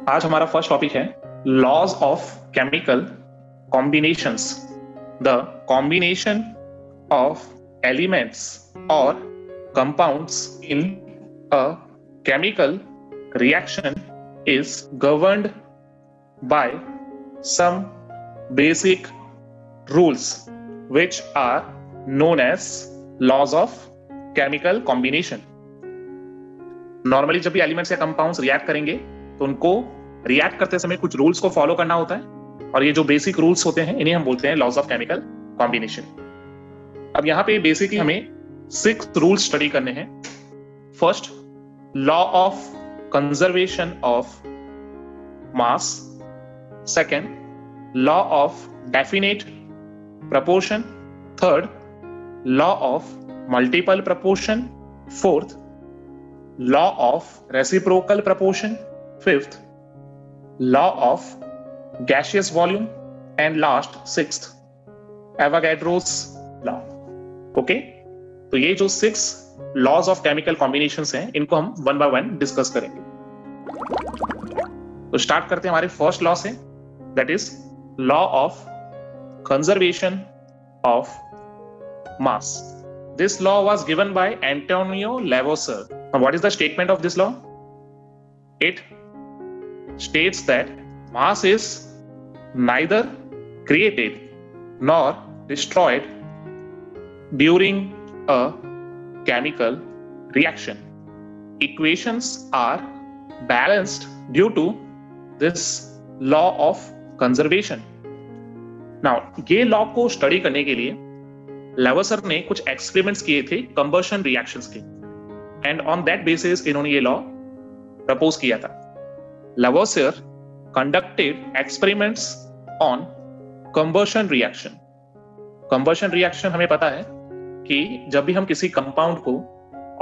आज हमारा first topic है laws of chemical combinations. The combination of elements और compounds in a chemical reaction is governed by some basic rules which are known as laws of chemical combination. Normally जब भी elements या compounds react करेंगे तो उनको react करते समय कुछ रूल्स को फॉलो करना होता है और ये जो बेसिक रूल्स होते हैं इन्हें हम बोलते हैं लॉज ऑफ केमिकल कॉम्बिनेशन। अब यहाँ पे बेसिकली हमें 6 रूल्स स्टडी करने हैं। First, law of conservation of mass. Second, law of definite proportion. Third, law of multiple proportion. Fourth, law of reciprocal proportion. Fifth, law of gaseous volume. And last, sixth, Avogadro's law. Okay, तो ये जो 6 laws of chemical combinations हैं इनको हम one by one discuss करेंगे। तो start करते हैं हमारे फर्स्ट लॉ से, that is law of conservation of mass. This law was given by Antonio Lavoisier. Now what is the statement of this law? It states that mass is neither created nor destroyed during a chemical reaction. Equations are balanced due to this law of conservation. Now, ये law को study करने के लिए Lavoisier ने कुछ experiments किए थे combustion reactions के, एंड ऑन दैट बेसिस इन्होंने ये लॉ प्रपोज किया था। Lavoisier conducted experiments on combustion reaction. Combustion reaction हमें पता है कि जब भी हम किसी कंपाउंड को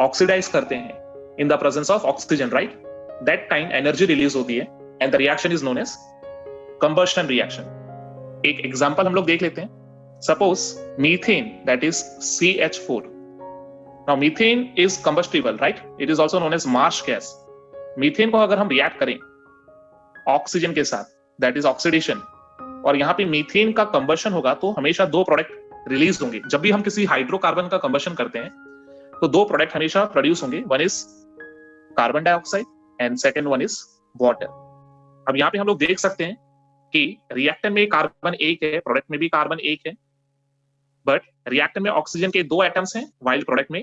ऑक्सीडाइज करते हैं in the presence of oxygen, right, that time energy release होती है and the reaction is known as combustion reaction. एक एग्जांपल हम लोग देख लेते हैं। Suppose methane, that is CH4। Now methane is combustible, right, it is also known as marsh gas. Methane को अगर हम रिएक्ट करें ऑक्सीजन के साथ, दैट इज ऑक्सीडेशन, और यहाँ पे मीथेन का कंबशन होगा तो हमेशा 2 प्रोडक्ट रिलीज होंगे। जब भी हम किसी हाइड्रोकार्बन का कंबशन करते हैं तो 2 प्रोडक्ट हमेशा प्रोड्यूस होंगे, one is carbon dioxide and second one is water. अब यहाँ पे हम लोग देख सकते हैं कि रिएक्टेंट में कार्बन 1 है, प्रोडक्ट में भी कार्बन 1 है, बट रिएक्टेंट में ऑक्सीजन के 2 एटम्स हैं वाइल प्रोडक्ट में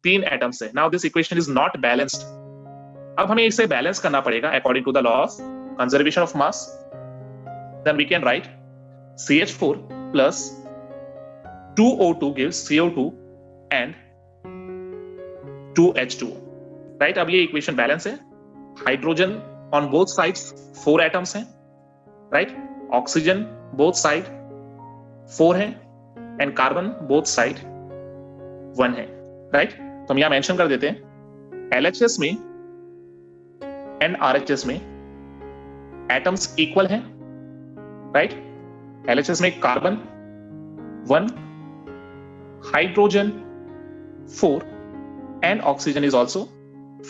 3 एटम्स है। Now this equation is not balanced. अब हमें इसे बैलेंस करना पड़ेगा according to the law of conservation of mass. Then we can write CH4 plus 2O2 gives CO2 and 2H2, right. अब ये इक्वेशन बैलेंस है। Hydrogen on both sides 4 atoms हैं, right, oxygen both side 4 हैं and carbon both side 1 है, right. तो हम यहां mention कर देते हैं LHS में एंड RHS में एटम्स इक्वल हैं, राइट। LHS में carbon 1, hydrogen 4 and oxygen is also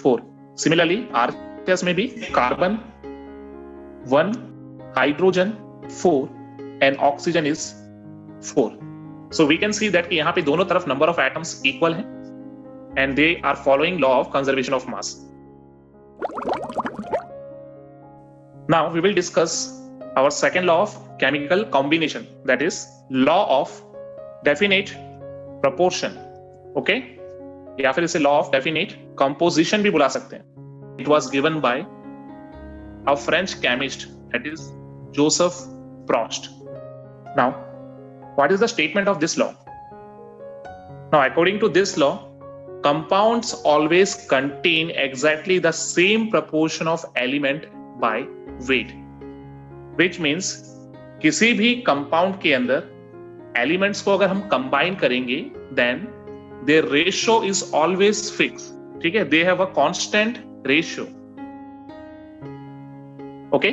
4। Similarly RHS में भी carbon 1, hydrogen 4 and oxygen is 4। So we can see that कि यहां पे दोनों तरफ नंबर ऑफ एटम्स इक्वल हैं and they are following law of conservation of mass. Now we will discuss our second law of chemical combination, that is law of definite proportion. Okay, या फिर इसे law of definite composition भी बुला सकते हैं। It was given by a French chemist, that is Joseph Proust. Now, what is the statement of this law? Now, according to this law, compounds always contain exactly the same proportion of element by weight. Which means किसी भी compound के अंदर elements को अगर हम combine करेंगे then their ratio is always fix, ठीक है, they have a constant ratio. Okay,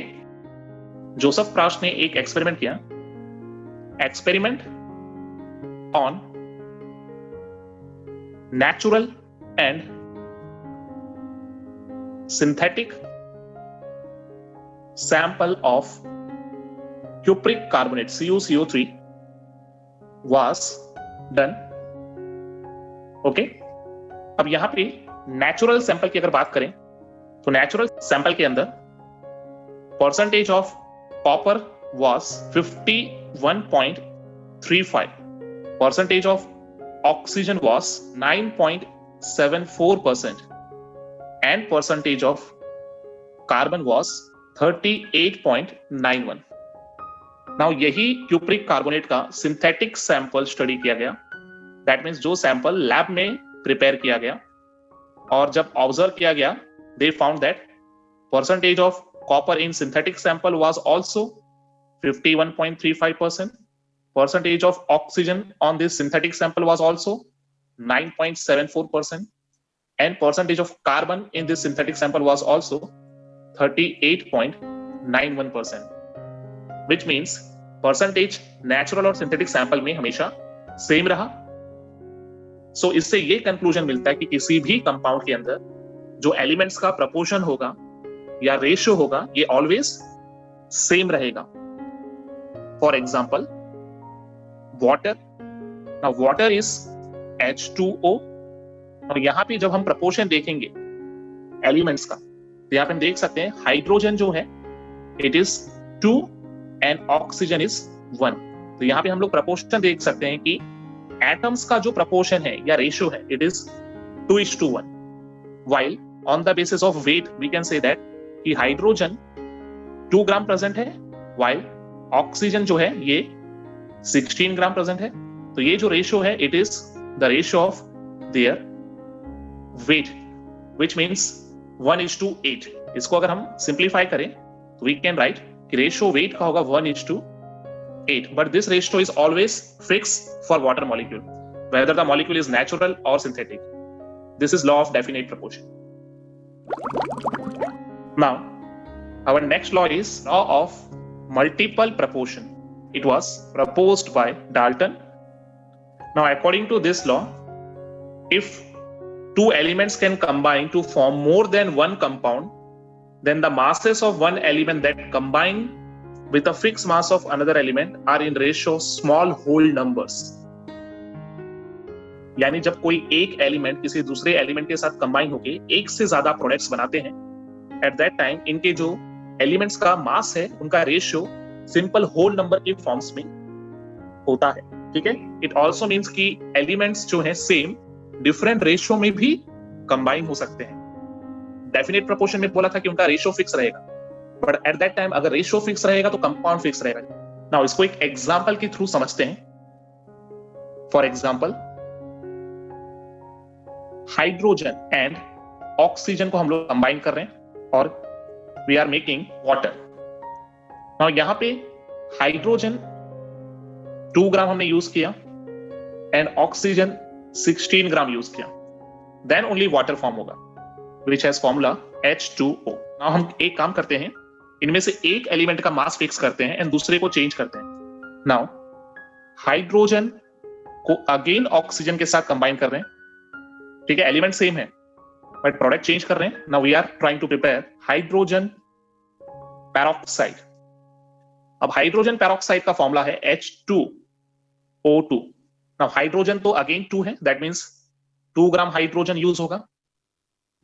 Joseph Proust ने एक एक्सपेरिमेंट किया, experiment on natural and synthetic sample of cupric carbonate CuCO3 was done. Okay, अब यहां पे नेचुरल सैंपल की अगर बात करें तो नेचुरल सैंपल के अंदर percentage of copper was 51.35, percentage of oxygen was 9.74% and percentage of carbon was 38.91. Now यही cupric carbonate का synthetic sample study किया गया, that means जो सैंपल लैब में प्रिपेयर किया गया और जब ऑब्जर्व किया गया they found that percentage of copper in synthetic sample was also 51.35%. Percentage of oxygen on this synthetic sample was also 9.74%, and percentage of carbon in this synthetic sample was also 38.91%. Which means percentage natural और synthetic sample में हमेशा same रहा. So इससे ये conclusion मिलता है कि किसी भी कंपाउंड के अंदर जो एलिमेंट्स का प्रपोर्शन होगा या रेशियो होगा ये ऑलवेज सेम रहेगा. For example, water. Now water is H2O. और यहाँ पे जब हम प्रपोर्शन देखेंगे एलिमेंट्स का तो यहाँ पे हम देख सकते हैं हाइड्रोजन जो है it is 2 and oxygen is 1. तो यहाँ पे हम लोग प्रपोर्शन देख सकते हैं कि एटम्स का जो प्रपोर्शन है या रेशियो है it is 2:1. While on the basis of weight we can say that कि हाइड्रोजन 2 ग्राम प्रेजेंट है while ऑक्सीजन जो है ये 16 ग्राम प्रेजेंट है. तो ये जो रेशियो है it is the ratio of their weight which means 1:8. इसको अगर हम सिंप्लीफाई करें तो वी कैन राइट कि रेशियो वेट का होगा 1:8. But this ratio is always fix for water molecule whether the molecule is natural और synthetic. This is law of definite proportion. Now our next law is law of multiple proportion. It was proposed by Dalton. Now according to this law, if two elements can combine to form more than one compound, then the masses of one element that combine with a fixed mass of another element are in ratio small whole numbers. यानी जब कोई एक element किसी दूसरे element के साथ combine होकर एक से ज्यादा प्रोडक्ट्स बनाते हैं, एट दैट टाइम इनके जो एलिमेंट्स का मास है उनका रेशियो सिंपल होल नंबर के फॉर्म्स में होता है. ठीक है, इट ऑल्सो मीन्स कि एलिमेंट्स जो है सेम डिफरेंट रेशियो में भी कंबाइन हो सकते हैं. डेफिनेट प्रोपोर्शन में बोला था कि उनका रेशियो फिक्स रहेगा, बट एट दैट टाइम अगर रेशियो फिक्स रहेगा तो कंपाउंड फिक्स रहेगा. नाउ इसको एक एग्जांपल के थ्रू समझते हैं. For example hydrogen and oxygen को हम लोग कंबाइन कर रहे हैं और we are making water. Now यहां पे हाइड्रोजन 2 ग्राम हमने यूज किया एंड ऑक्सीजन 16 ग्राम यूज किया, देन ओनली वाटर फॉर्म होगा which has formula H2O. Now हम एक काम करते हैं, इनमें से एक एलिमेंट का मास फिक्स करते हैं एंड दूसरे को चेंज करते हैं. नाउ हाइड्रोजन को अगेन ऑक्सीजन के साथ कंबाइन कर रहे हैं. ठीक है, एलिमेंट सेम है बट प्रोडक्ट चेंज कर रहे हैं. Now we are trying to prepare hydrogen peroxide. अब हाइड्रोजन पैरोक्साइड का फॉर्मूला है H2O2. नाउ हाइड्रोजन तो अगेन 2 है, that means 2 gram hydrogen use होगा,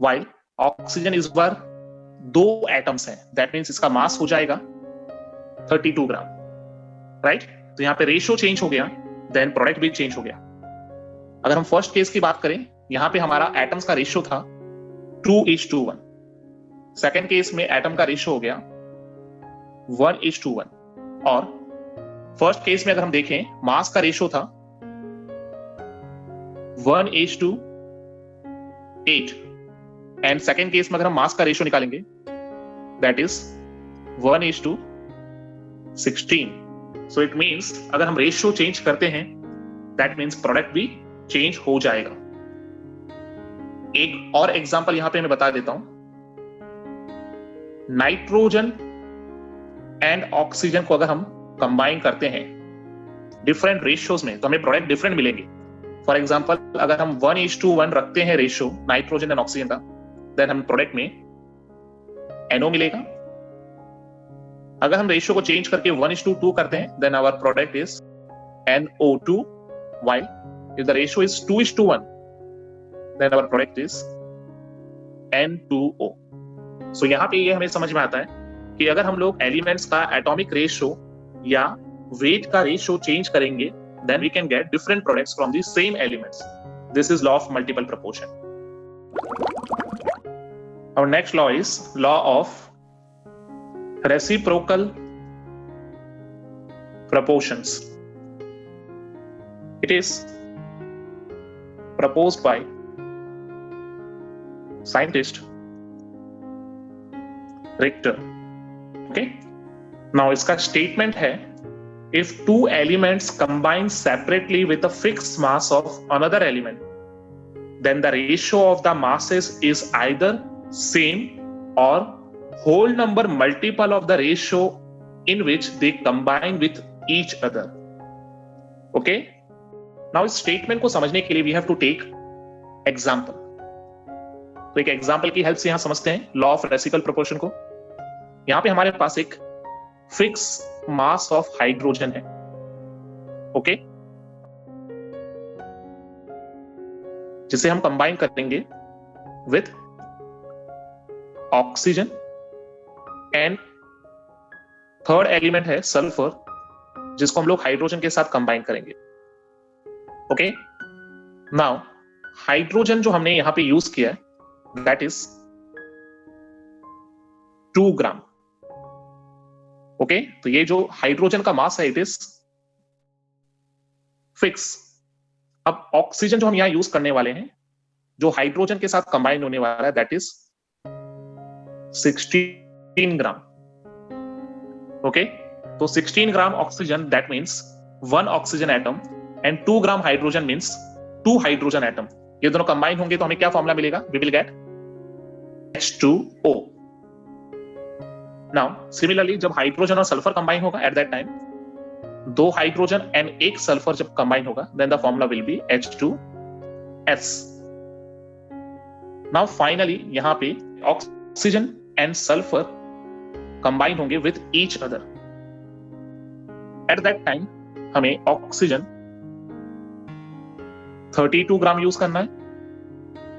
व्हाइल ऑक्सीजन इस बार 2 एटम्स हैं, दैट मींस इसका मास हो जाएगा 32 ग्राम. राइट, तो यहां पे रेशियो चेंज हो गया, देन प्रोडक्ट भी चेंज हो गया. अगर हम फर्स्ट केस की बात करें, यहां पे हमारा एटम्स का रेशियो था 2:1. सेकेंड केस में एटम का रेशियो हो गया 1:1. और फर्स्ट केस में अगर हम देखें मास का रेशियो था 1:8 एंड सेकेंड केस में अगर हम मास का रेशियो निकालेंगे that is 1:16. So it means अगर हम रेशियो चेंज करते हैं दैट मींस प्रोडक्ट भी चेंज हो जाएगा. एक और एग्जांपल यहां पे मैं बता देता हूं. नाइट्रोजन एंड ऑक्सीजन को अगर हम कंबाइन करते हैं डिफरेंट रेशियोज में तो हमें प्रोडक्ट डिफरेंट मिलेंगे. फॉर एग्जांपल अगर हम 1:1 रखते हैं रेशियो नाइट्रोजन एंड ऑक्सीजन का, देन हम प्रोडक्ट में NO मिलेगा अगर हम रेशियो को चेंज करके 1:2 करते हैं, then our product is NO2, while if the ratio is 2:1, then our product is N2O. So यहाँ पे ये हमें समझ में आता है कि अगर हम लोग एलिमेंट्स का एटॉमिक रेशियो या वेट का रेशियो चेंज करेंगे, then we can get different products from the same elements. This is law of multiple proportion. Our next law is law of reciprocal proportions. It is proposed by scientist Richter. Okay. Now इसका statement है, if two elements combine separately with a fixed mass of another element, then the ratio of the masses is either same or whole number multiple of the ratio in which they combine with each other. Okay. Now इस statement को समझने के लिए we have to take example. तो एक example की help से यहां समझते हैं लॉ ऑफ रेसिप्रोकल प्रोपोर्शन को। यहां पे हमारे पास एक फिक्स मास ऑफ हाइड्रोजन है। ओके, जिसे हम कंबाइन करेंगे with oxygen and third element है सल्फर, जिसको हम लोग हाइड्रोजन के साथ कंबाइन करेंगे। ओके, नाउ हाइड्रोजन जो हमने यहां पे यूज किया है that is 2 ग्राम। ओके, तो ये जो हाइड्रोजन का मास है इट इज फिक्स। अब ऑक्सीजन जो हम यहां यूज करने वाले हैं, जो हाइड्रोजन के साथ कंबाइन होने वाला है, दैट इज 16 ग्राम। ओके, तो 16 gram oxygen, that means 1 oxygen atom, and 2 gram hydrogen means 2 hydrogen atom. ये दोनों कंबाइन होंगे तो हमें क्या फॉर्मूला मिलेगा? We will get H2O. Now similarly जब हाइड्रोजन और सल्फर कंबाइन होगा at that time, 2 hydrogen and 1 sulphur जब कंबाइन होगा, then the formula will be H2S. Now finally यहां पे ऑक्सीजन एंड सल्फर कंबाइन होंगे with each other. Eight that time हमें oxygen 32 ग्राम use करना है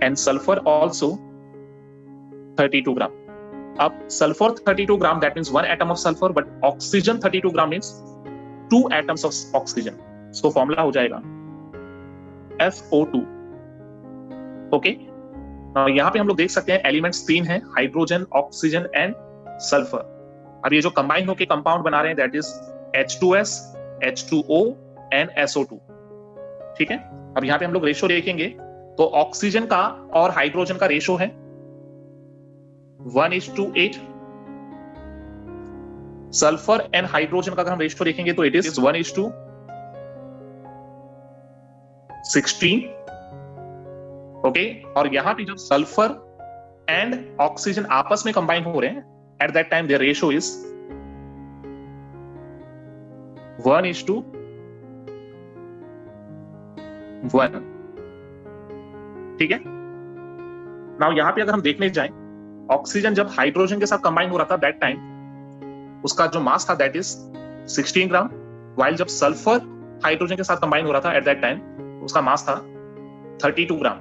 एंड सल्फर ऑल्सो 32 ग्राम। अब sulphur 32 gram, that means 1 atom of sulphur, but oxygen 32 gram means 2 atoms of oxygen. So formula हो जाएगा SO2। Okay, यहां पे हम लोग देख सकते हैं एलिमेंट्स 3 हैं, हाइड्रोजन, ऑक्सीजन एंड सल्फर। अब ये जो कंबाइन होकर कंपाउंड बना रहे हैं, that is H2S, H2O and SO2। ठीक है, अब यहां पे हम लोग रेशियो देखेंगे तो ऑक्सीजन का और हाइड्रोजन का रेशियो है 1:8। सल्फर एंड हाइड्रोजन का अगर हम रेशियो देखेंगे तो इट इज 1:16। ओके, और यहां पे जब सल्फर एंड ऑक्सीजन आपस में कंबाइन हो रहे हैं, eight that time there ratio is 1:1। ठीक है, नाउ यहां पे अगर हम देखने जाएं, ऑक्सीजन जब हाइड्रोजन के साथ कंबाइन हो रहा था दैट टाइम उसका जो मास था दैट इज 16 ग्राम, वाइल जब सल्फर हाइड्रोजन के साथ कंबाइन हो रहा था एट दैट टाइम उसका मास था 32 ग्राम।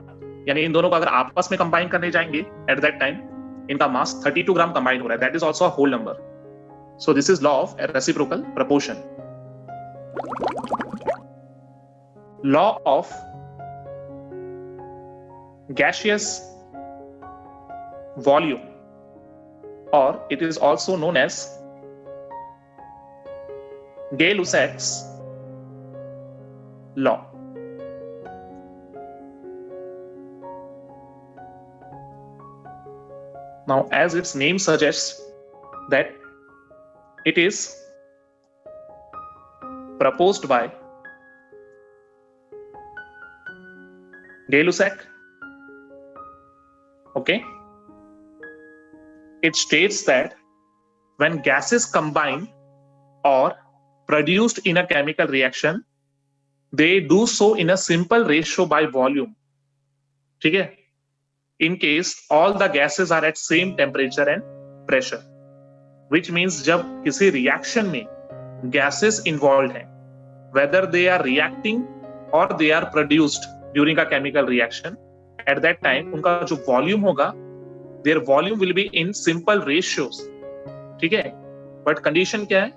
यानी इन दोनों को अगर आपस में कंबाइन करने जाएंगे एट दैट टाइम इनका मास 32 ग्राम कंबाइन हो रहा है, that is also a whole number. So this is law of reciprocal proportion. Law of gaseous volume, or it is also known as Gay-Lussac's law. Now, as its name suggests that it is proposed by Gay-Lussac. Okay, it states that when gases combine or produced in a chemical reaction, they do so in a simple ratio by volume. ठीक है, in case all the gases are at same temperature and pressure. Which means जब किसी reaction में gases involve हैं, whether they are reacting or they are produced during a chemical reaction, at that time उनका जो volume होगा, their volume will be in simple ratios. ठीक है, but condition क्या है?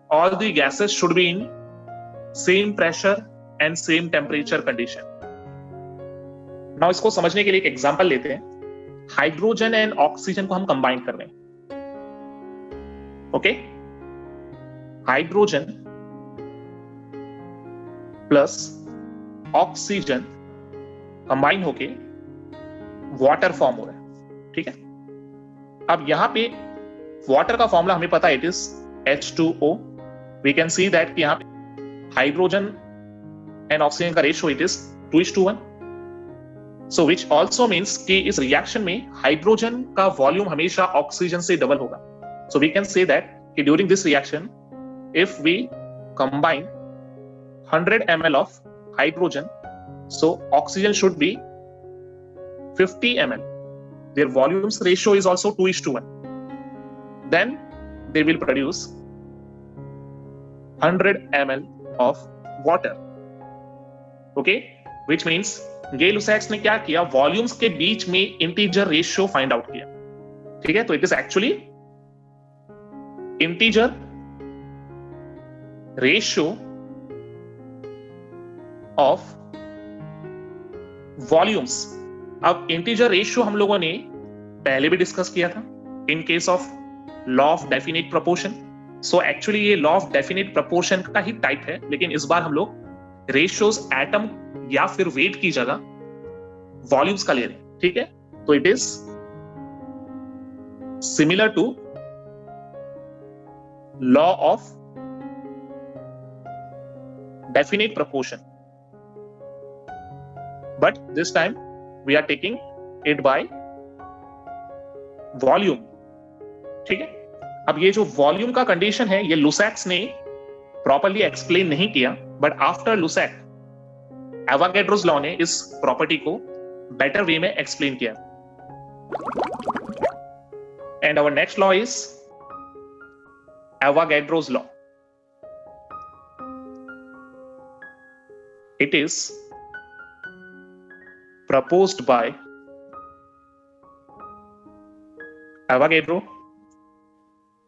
all the gases should be in same pressure and same temperature condition. Now इसको समझने के लिए एक एग्जांपल लेते हैं. हाइड्रोजन एंड ऑक्सीजन को हम कंबाइन कर रहे हैं. Okay, hydrogen plus oxygen combine होके वाटर फॉर्म हो रहा है. ठीक है, अब यहां पे वाटर का फॉर्मूला हमें पता है, it is H2O. We can see that कि यहां पे हाइड्रोजन एंड ऑक्सीजन का ratio it is 2:1. So which also means कि इस रिएक्शन में हाइड्रोजन का वॉल्यूम हमेशा ऑक्सीजन से डबल होगा. So we can say that कि during this reaction if we combine 100 ml of hydrogen, so oxygen should be 50 ml. Their volumes ratio is also 2:1. Then they will produce 100 ml of water. Okay, which means Gay-Lussac's ने क्या किया, volumes के बीच में integer ratio find out किया. ठीक है, तो it is actually integer ratio of volumes. अब इंटीजर रेशियो हम लोगों ने पहले भी डिस्कस किया था in case of law of definite proportion. So actually ये लॉ ऑफ डेफिनिट प्रोपोर्शन का ही टाइप है, लेकिन इस बार हम लोग रेशियोज एटम या फिर वेट की जगह वॉल्यूम्स का ले रहे हैं. ठीक है, तो it is similar to law of definite proportion, but this time we are taking it by volume. ठीक है, अब ये जो वॉल्यूम का कंडीशन है ये लुसैक्स ने प्रॉपर्ली एक्सप्लेन नहीं किया, but after Lussac Avogadro's law ने इस प्रॉपर्टी को बेटर वे में एक्सप्लेन किया. And our next law is Avogadro's law. It is proposed by Avogadro.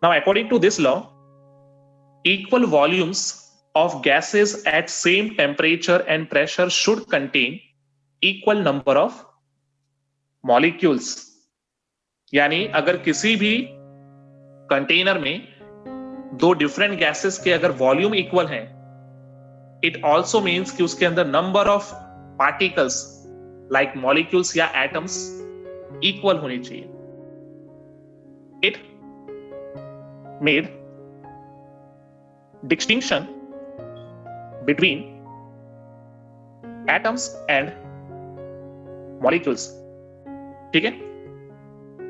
Now, according to this law, equal volumes of gases at same temperature and pressure should contain equal number of molecules. यानी अगर किसी भी container में दो different gases के अगर volume equal है, it also means कि उसके अंदर number of particles like molecules या एटम्स इक्वल होने चाहिए. It made distinction between atoms and molecules. ठीक है,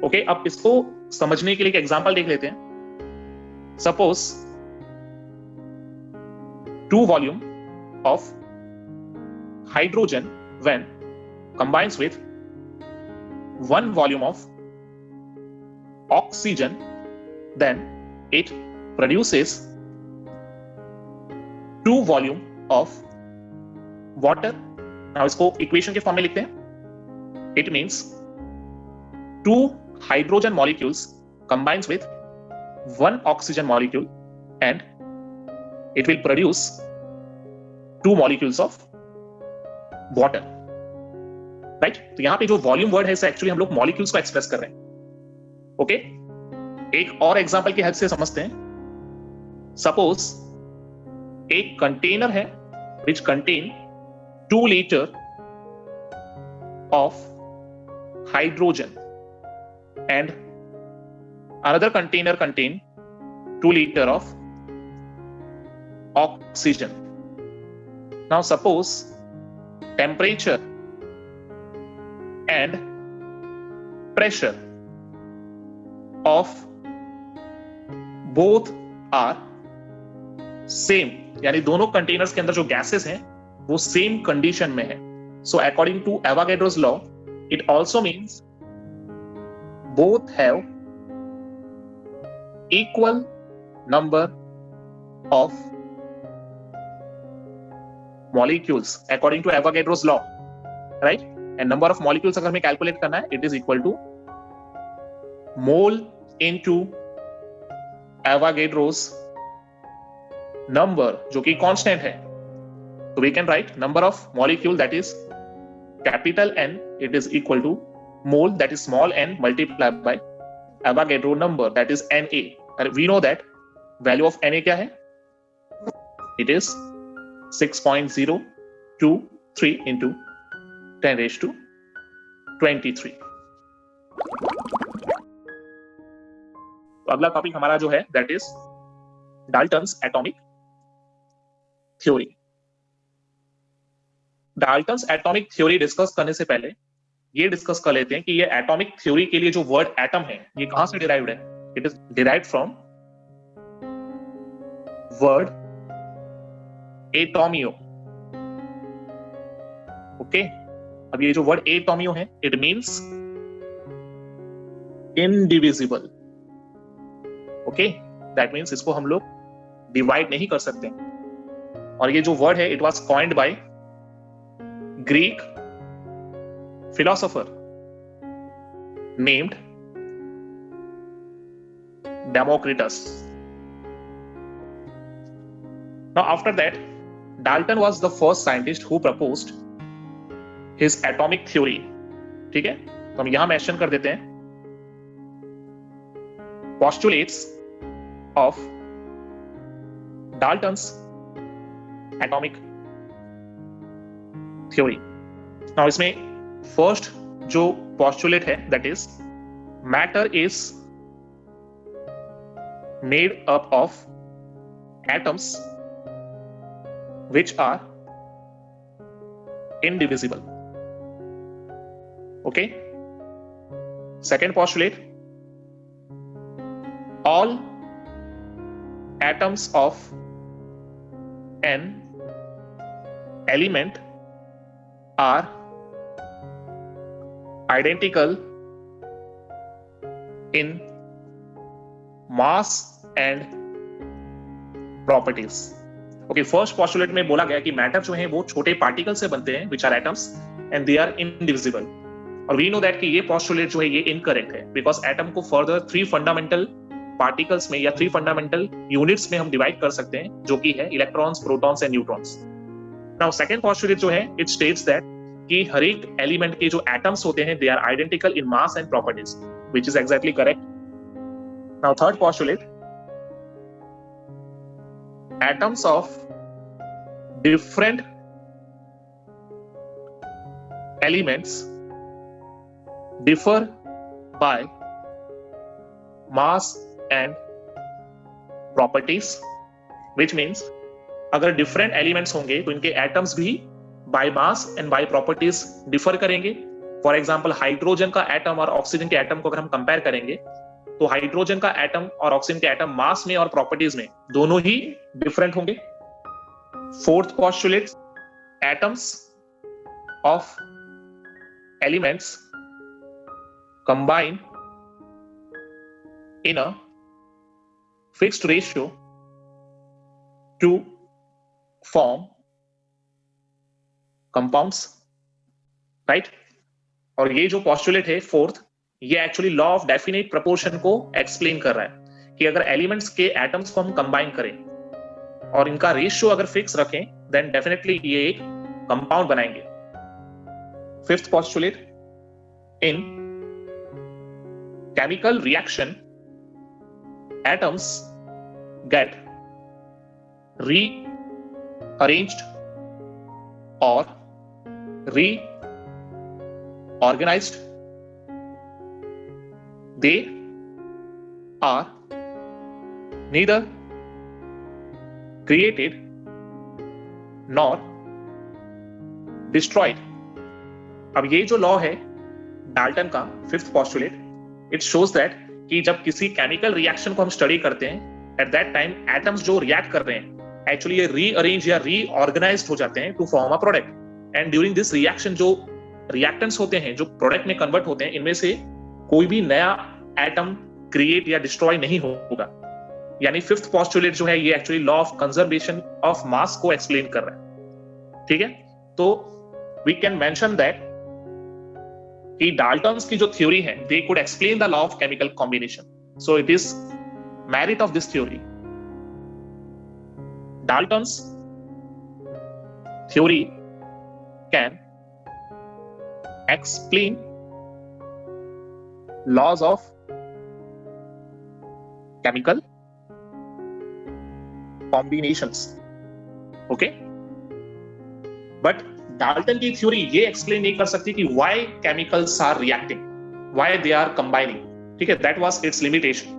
ओके, अब इसको समझने के लिए एक एग्जांपल देख लेते हैं. Suppose 2 volume of hydrogen when combines with 1 volume of oxygen, then it produces 2 volume of water. Now इसको इक्वेशन के फॉर्म में लिखते हैं. It means 2 hydrogen molecules combines with 1 oxygen molecule and it will produce 2 molecules of water. Right, तो यहां पे जो volume word है इसे एक्चुअली हम लोग मॉलिक्यूल्स को एक्सप्रेस कर रहे हैं. ओके, एक और एग्जांपल की हेल्प से समझते हैं. सपोज एक कंटेनर है which contain 2 litre of hydrogen and another container contain 2 litre of oxygen. Now suppose temperature and pressure of both are same, यानी दोनों कंटेनर्स के अंदर जो गैसेस हैं वो सेम कंडीशन में है. So according to Avogadro's law it also means both have equal number of molecules according to Avogadro's law, right? And number of molecules अगर हमें calculate करना है, it is equal to mole into Avogadro's number, जो कि constant है. So we can write number of molecule, that is capital N, it is equal to mole, that is small n, multiplied by Avogadro number, that is Na. And we know that value of Na क्या है? It is 6.023 into 10 raised to 23. तो अगला topic हमारा जो है that is Dalton's atomic theory. Dalton's atomic theory discuss करने से पहले ये डिस्कस कर लेते हैं कि ये एटॉमिक थ्योरी के लिए जो वर्ड एटम है ये कहां से डिराइव्ड है. It is derived from word atomio. Okay, अब ये जो वर्ड एटोमियो है it means indivisible. Okay, that means इसको हम लोग डिवाइड नहीं कर सकते. और ये जो वर्ड है it was coined by Greek philosopher named Democritus. Now after that, Dalton was the first scientist who proposed his atomic theory. ठीक है, तो हम यहां मेंशन कर देते हैं postulates of Dalton's atomic theory. Now इसमें first जो postulate है that is matter is made up of atoms which are indivisible. Okay, second postulate, all atoms of an element are identical in mass and properties. Okay, first postulate में बोला गया कि matter जो है वो छोटे पार्टिकल से बनते हैं which are atoms and they are indivisible. और वी नो दैट कि ये पॉस्टुलेट जो है ये इनकरेक्ट है बिकॉज एटम को फर्दर 3 फंडामेंटल पार्टिकल्स में या 3 फंडामेंटल यूनिट्स में हम डिवाइड कर सकते हैं जो कि है electrons, protons and neutrons. Now second postulate जो है इट स्टेट्स दैट कि हर एक एलिमेंट के जो एटम्स होते हैं they are identical in mass and properties which is exactly correct. Now third postulate, atoms of different elements differ by mass and properties, which means अगर different elements होंगे तो इनके atoms भी by mass and by properties differ करेंगे. For example, hydrogen का atom और oxygen के atom को अगर हम कंपेयर करेंगे तो हाइड्रोजन का एटम और ऑक्सीजन के एटम मास में और प्रॉपर्टीज में दोनों ही डिफरेंट होंगे. Fourth postulate, atoms of elements combine in a fixed ratio two form compounds, right. और ये जो पॉस्टुलेट है फोर्थ, ये actually law of definite proportion को एक्सप्लेन कर रहा है कि अगर एलिमेंट्स के एटम्स को हम कंबाइन करें और इनका रेशियो अगर फिक्स रखें देन डेफिनेटली ये एक कंपाउंड बनाएंगे. Fifth postulate, in chemical reaction atoms get rearranged और reorganized. They are neither created nor destroyed. अब ये जो लॉ है डाल्टन का fifth postulate, it shows that कि जब किसी केमिकल रिएक्शन को हम स्टडी करते हैं एट दैट टाइम एटम्स जो रिएक्ट कर रहे हैं एक्चुअली ये रीअरेंज या रीऑर्गेनाइज्ड हो जाते हैं to form a product. And during this reaction जो रिएक्टेंट्स होते हैं जो प्रोडक्ट में कन्वर्ट होते हैं इनमें से कोई भी नया एटम क्रिएट या डिस्ट्रॉय नहीं होगा. यानी फिफ्थ पॉस्टुलेट जो है ये actually law of conservation of मास को एक्सप्लेन कर रहा है, ठीक है। तो वी कैन मेंशन दैट कि डाल्टन्स की जो थ्योरी है, they could explain the law of chemical combination, so it is merit of this theory. Dalton's theory can explain laws of chemical combinations, okay, but Dalton की theory ये explain नहीं कर सकती कि why chemicals are reacting, why they are combining, ठीक है, that was its limitation।